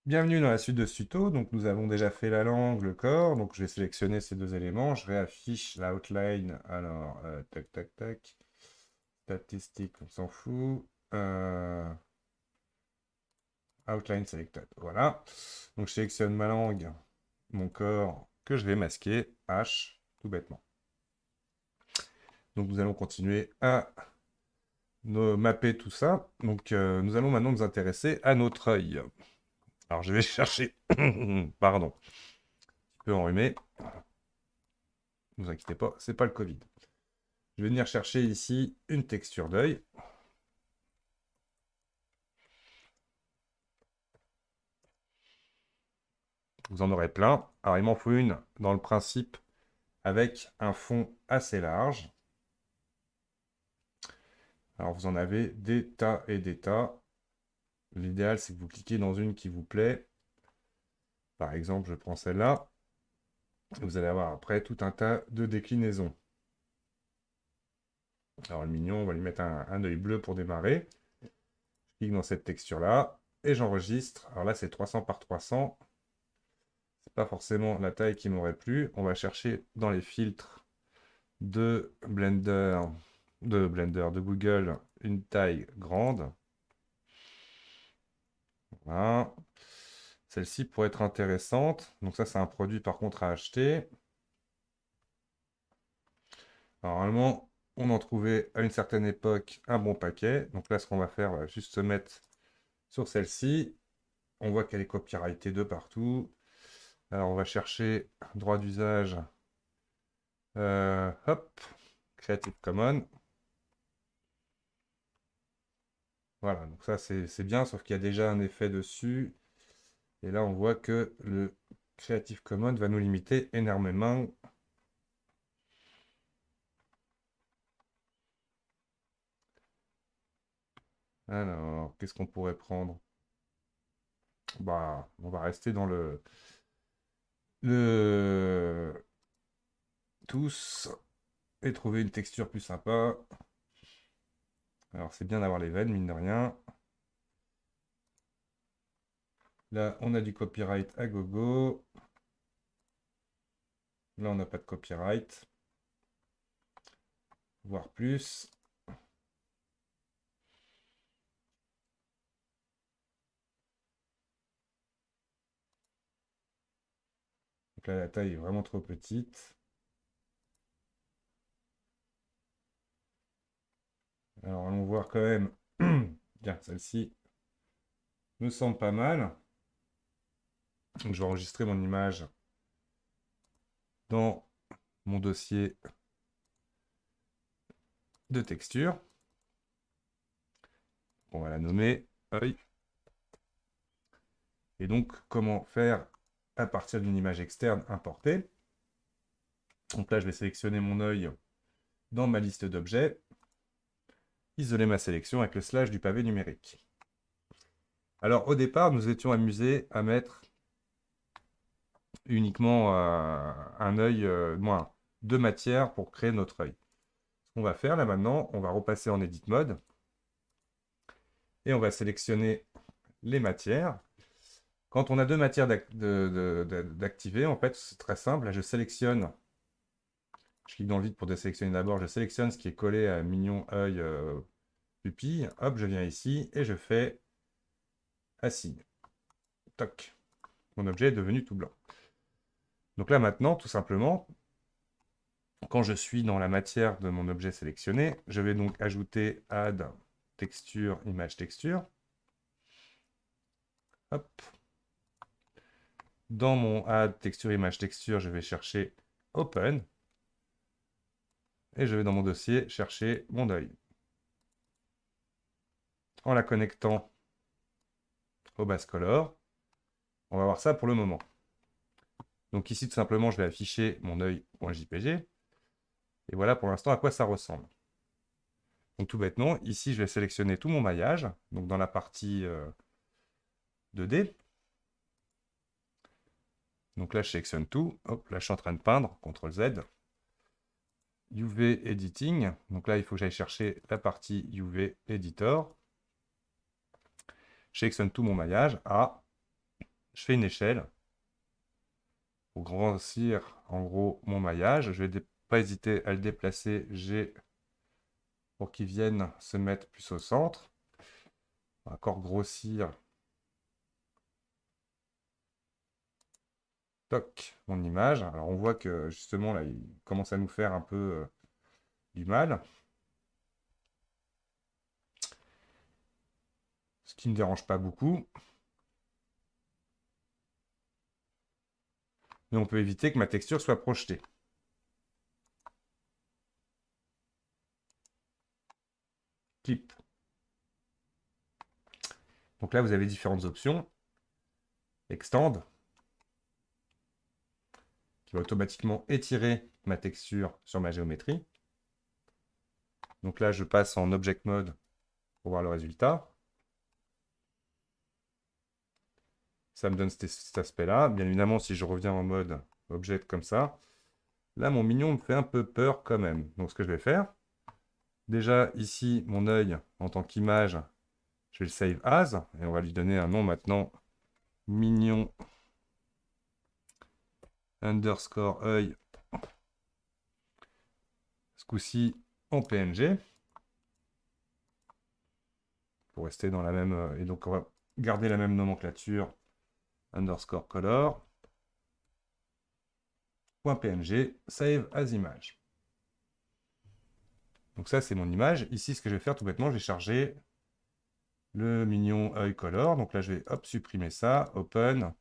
Bienvenue dans la suite de ce tuto. Donc, nous avons déjà fait la langue, le corps. Donc, je vais sélectionner ces deux éléments. Je réaffiche la outline. Alors, tac, tac, tac. Statistiques, on s'en fout. Outline selected. Voilà. Donc, je sélectionne ma langue, mon corps, que je vais masquer. H, tout bêtement. Donc, nous allons continuer à mapper tout ça. Donc, nous allons maintenant nous intéresser à notre œil. Alors, je vais chercher. Pardon. Un petit peu enrhumé. Ne vous inquiétez pas, c'est pas le Covid. Je vais venir chercher ici une texture d'œil. Vous en aurez plein. Alors, il m'en faut une dans le principe avec un fond assez large. Alors, vous en avez des tas et des tas. L'idéal, c'est que vous cliquez dans une qui vous plaît. Par exemple, je prends celle-là. Vous allez avoir après tout un tas de déclinaisons. Alors, le mignon, on va lui mettre un œil bleu pour démarrer. Je clique dans cette texture-là et j'enregistre. Alors là, c'est 300 par 300. C'est pas forcément la taille qui m'aurait plu. On va chercher dans les filtres de Blender, de Google, une taille grande. Voilà. Celle-ci pourrait être intéressante. Donc ça, c'est un produit par contre à acheter. Alors, normalement, on en trouvait à une certaine époque un bon paquet. Donc là, ce qu'on va faire, on va juste se mettre sur celle-ci. On voit qu'elle est copyrightée de partout. Alors, on va chercher droit d'usage. Hop, Creative Commons. Voilà, donc ça c'est bien, sauf qu'il y a déjà un effet dessus. Et là, on voit que le Creative Commons va nous limiter énormément. Alors, qu'est-ce qu'on pourrait prendre? Bah, on va rester dans le tous et trouver une texture plus sympa. Alors, c'est bien d'avoir les veines, mine de rien. Là, on a du copyright à gogo. Là, on n'a pas de copyright, voire plus. Donc là, la taille est vraiment trop petite. Alors, allons voir quand même. Bien, celle-ci me semble pas mal. Donc, je vais enregistrer mon image dans mon dossier de texture. On va la nommer œil. Et donc, comment faire à partir d'une image externe importée? Donc là, je vais sélectionner mon œil dans ma liste d'objets, isoler ma sélection avec le slash du pavé numérique. Alors, au départ, nous étions amusés à mettre uniquement un œil, moins deux matières pour créer notre œil. Ce qu'on va faire là maintenant, on va repasser en Edit Mode et on va sélectionner les matières. Quand on a deux matières d'activer, en fait, c'est très simple. Là, je sélectionne, je clique dans le vide pour désélectionner d'abord, je sélectionne ce qui est collé à mignon, œil, pupille. Hop, je viens ici et je fais assign. Toc. Mon objet est devenu tout blanc. Donc là, maintenant, tout simplement, quand je suis dans la matière de mon objet sélectionné, je vais donc ajouter Add Texture, Image Texture. Hop. Dans mon Add Texture, Image Texture, je vais chercher Open. Et je vais dans mon dossier chercher mon œil. En la connectant au base color, on va voir ça pour le moment. Donc ici, tout simplement, je vais afficher mon œil.jpg. Et voilà pour l'instant à quoi ça ressemble. Donc tout bêtement, ici, je vais sélectionner tout mon maillage, donc dans la partie 2D. Donc là, je sélectionne tout. Hop, là, je suis en train de peindre, CTRL-Z. UV Editing. Donc là, il faut que j'aille chercher la partie UV Editor. Je sélectionne tout mon maillage. Ah, je fais une échelle pour grossir en gros mon maillage. Je vais pas hésiter à le déplacer G pour qu'il vienne se mettre plus au centre. On va encore grossir. Toc, mon image. Alors on voit que justement là, il commence à nous faire un peu du mal. Ce qui ne me dérange pas beaucoup. Mais on peut éviter que ma texture soit projetée. Clip. Donc là, vous avez différentes options. Extend, qui va automatiquement étirer ma texture sur ma géométrie. Donc là, je passe en Object Mode pour voir le résultat. Ça me donne cet aspect-là. Bien évidemment, si je reviens en mode Object comme ça, là, mon mignon me fait un peu peur quand même. Donc ce que je vais faire, déjà ici, mon œil en tant qu'image, je vais le save as, et on va lui donner un nom maintenant, mignon underscore œil, ce coup-ci en PNG, pour rester dans la même, et donc on va garder la même nomenclature, underscore color, .png, save as image. Donc ça, c'est mon image. Ici, ce que je vais faire tout bêtement, je vais charger le mignon œil color. Donc là, je vais hop, supprimer ça, open,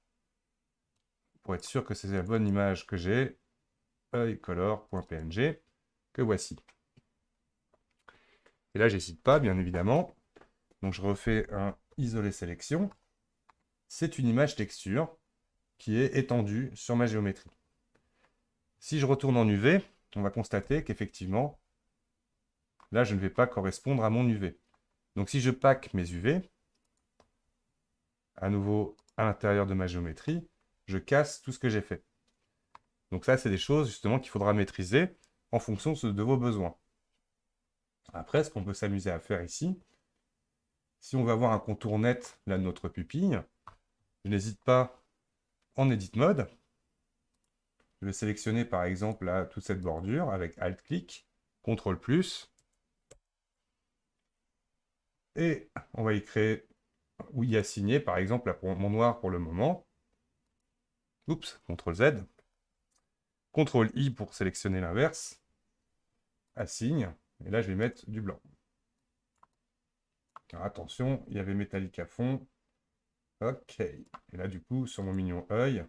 pour être sûr que c'est la bonne image que j'ai, œil color.png, que voici. Et là, j'hésite pas, bien évidemment. Donc je refais un isolé sélection. C'est une image texture qui est étendue sur ma géométrie. Si je retourne en UV, on va constater qu'effectivement, là, je ne vais pas correspondre à mon UV. Donc si je pack mes UV, à nouveau à l'intérieur de ma géométrie, je casse tout ce que j'ai fait. Donc ça, c'est des choses justement qu'il faudra maîtriser en fonction de vos besoins. Après, ce qu'on peut s'amuser à faire ici, si on veut avoir un contour net là, de notre pupille, je n'hésite pas en Edit Mode. Je vais sélectionner par exemple là, toute cette bordure avec Alt-clic, CTRL+, et on va y créer ou y assigner par exemple là, pour mon noir pour le moment. Oups, CTRL-Z. CTRL-I pour sélectionner l'inverse. Assigne. Et là, je vais mettre du blanc. Alors, attention, il y avait métallique à fond. OK. Et là, du coup, sur mon mignon œil,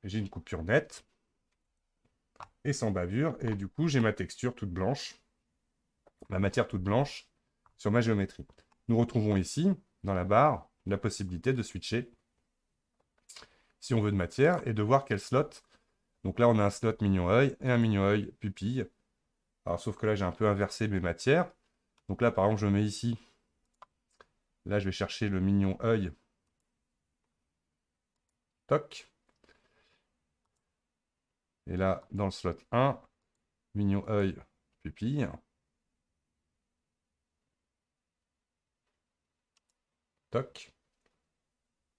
j'ai une coupure nette et sans bavure. Et du coup, j'ai ma texture toute blanche, ma matière toute blanche sur ma géométrie. Nous retrouvons ici, dans la barre, la possibilité de switcher si on veut de matière et de voir quel slot. Donc là, on a un slot mignon œil et un mignon œil pupille. Alors, sauf que là, j'ai un peu inversé mes matières. Donc là, par exemple, je mets ici. Là, je vais chercher le mignon œil. Toc. Et là, dans le slot 1, mignon œil pupille. Toc.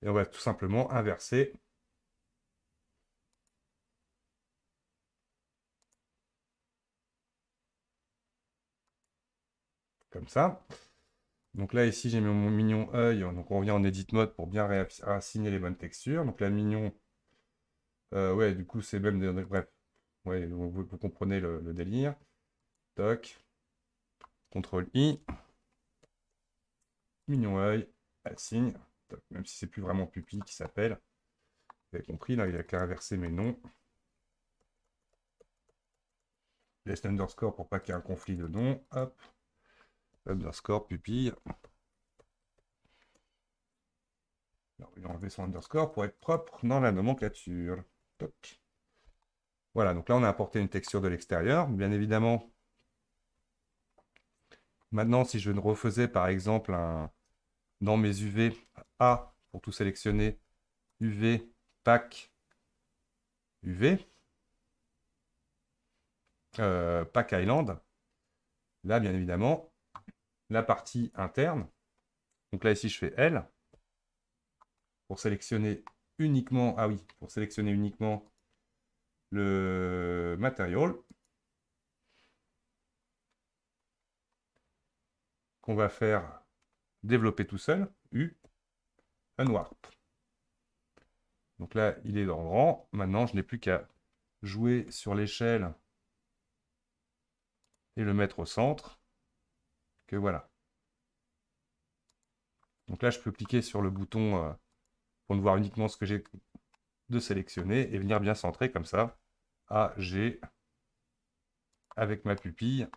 Et on va tout simplement inverser. Comme ça. Donc là, ici, j'ai mis mon mignon œil. Donc on revient en Edit Mode pour bien assigner les bonnes textures. Donc là, mignon... ouais, du coup, c'est même... Bref. Ouais, vous comprenez le délire. Toc. CTRL-I. Mignon œil. Assigne. Toc. Même si c'est plus vraiment pupille qui s'appelle. Vous avez compris, là, il a qu'à inverser mes noms. Laisse l'underscore pour pas qu'il y ait un conflit de noms. Hop. Underscore pupille. Alors, il a enlevé son underscore pour être propre dans la nomenclature. Toc. Voilà, donc là, on a apporté une texture de l'extérieur. Bien évidemment, maintenant, si je ne refaisais par exemple dans mes UV A, pour tout sélectionner, UV, pack, UV, pack Island, Là, bien évidemment, la partie interne. Donc là, ici, je fais L pour sélectionner uniquement, ah oui, pour sélectionner uniquement le material qu'on va faire développer tout seul, U, Unwarp. Donc là, il est dans le rang. Maintenant, je n'ai plus qu'à jouer sur l'échelle et le mettre au centre. Que voilà. Donc là, je peux cliquer sur le bouton pour ne voir uniquement ce que j'ai de sélectionner et venir bien centrer comme ça. A, G, avec ma pupille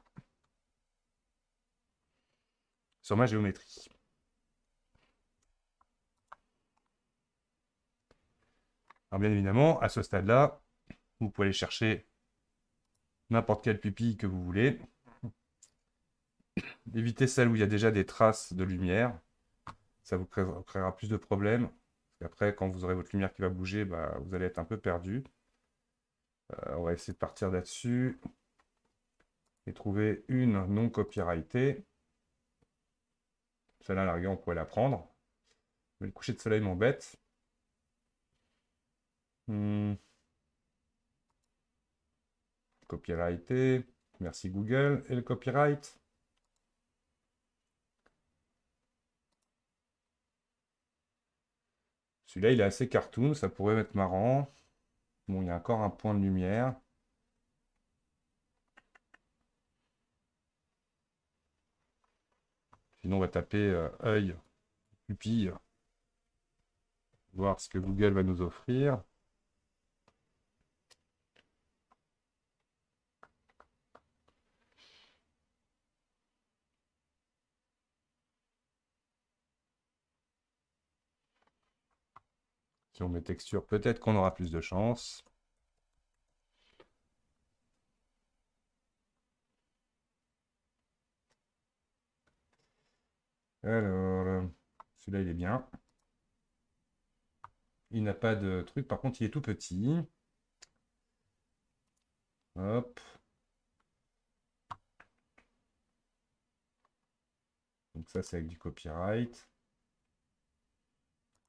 sur ma géométrie. Alors bien évidemment, à ce stade-là, vous pouvez aller chercher n'importe quelle pupille que vous voulez. Évitez celle où il y a déjà des traces de lumière. Ça vous créera plus de problèmes. Après, quand vous aurez votre lumière qui va bouger, bah, vous allez être un peu perdu. On va essayer de partir là-dessus et trouver une non copyrightée. Celle-là, à la rigueur, on pourrait la prendre. Mais le coucher de soleil m'embête. Copyrighté. Merci Google. Et le copyright. Celui-là, il est assez cartoon. Ça pourrait être marrant. Bon, il y a encore un point de lumière. Sinon, on va taper œil, pupille. Voir ce que Google va nous offrir. Si on met texture, peut-être qu'on aura plus de chance. Alors, celui-là, il est bien. Il n'a pas de truc. Par contre, il est tout petit. Hop. Donc ça, c'est avec du copyright.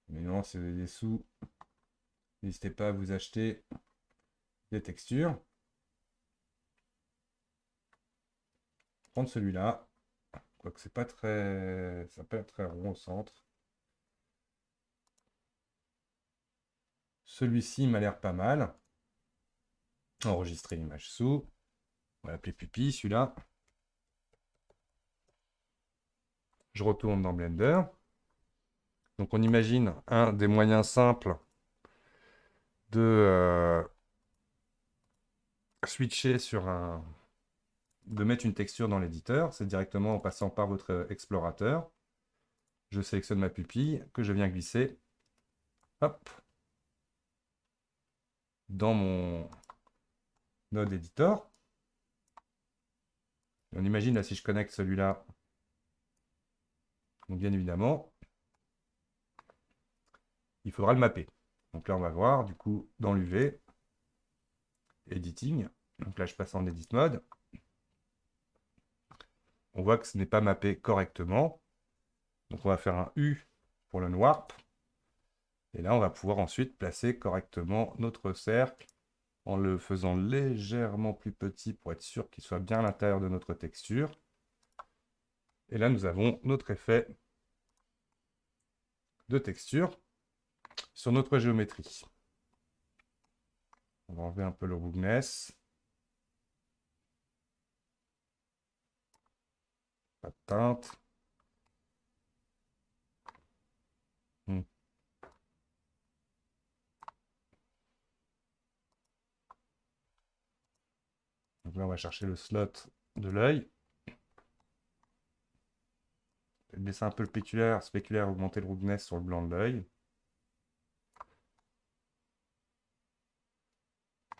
Mais non, c'est des sous. N'hésitez pas à vous acheter des textures. Prendre celui-là. Quoique c'est pas très. Ça peut être très rond au centre. Celui-ci m'a l'air pas mal. Enregistrer l'image sous. On va l'appeler pupille, celui-là. Je retourne dans Blender. Donc on imagine un des moyens simples de switcher sur un... de mettre une texture dans l'éditeur. C'est directement en passant par votre explorateur. Je sélectionne ma pupille que je viens glisser. Hop. Dans mon node editor. On imagine là si je connecte celui-là. Donc bien évidemment, il faudra le mapper. Donc là on va voir du coup dans l'UV, editing. Donc là je passe en edit mode. On voit que ce n'est pas mappé correctement. Donc on va faire un U pour le warp. Et là on va pouvoir ensuite placer correctement notre cercle en le faisant légèrement plus petit pour être sûr qu'il soit bien à l'intérieur de notre texture. Et là nous avons notre effet de texture sur notre géométrie. On va enlever un peu le roughness. Pas de teinte. Donc là, on va chercher le slot de l'œil. Baisser un peu le spéculaire, augmenter le roughness sur le blanc de l'œil.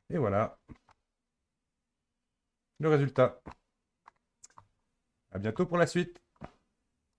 Et voilà le résultat. À bientôt pour la suite.